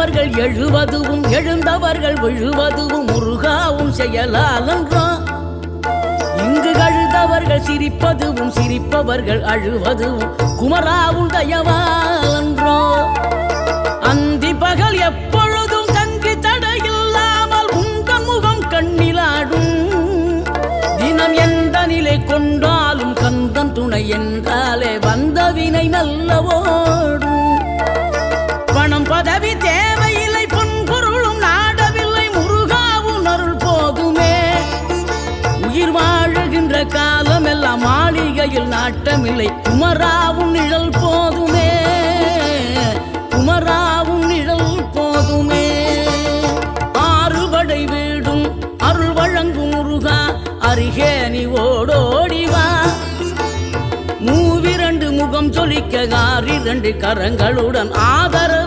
விழுந்தவர்கள் எழுவதுவும் எழுந்தவர்கள் விழுவதுவும் முருகாவும் செயலாலன்றோ. இங்கு அழுதவர்கள் சிரிப்பதுவும் சிரிப்பவர்கள் அழுவதுவும் குமராவும் தயவாலன்றோ. அந்தி பகல் எப்பொழுதும் தங்கி தடையில்லாமல் உங்கள் முகம் கண்ணிலாடும். தினம் எந்த நிலை கொண்டாலும் கந்தன் துணை என்றாலே வந்த வினை நல்லவோடும். பணம் பதவி தேவையில்லை பொன்பொருளும் நாடவில்லை முருகாவும் அருள் போதுமே. உயிர் வாழுகின்ற காலம் எல்லாம் மாளிகையில் நாட்டமில்லை குமராவும் நிழல் போதுமே. குமராவும் நிழல் போதுமே. ஆறுபடை வீடும் அருள் வழங்கும் முருகா அருகே நீ ஓடோடிவா. மூவிரண்டு முகம் சொலிக்க 6 கரங்களுடன் ஆதரவு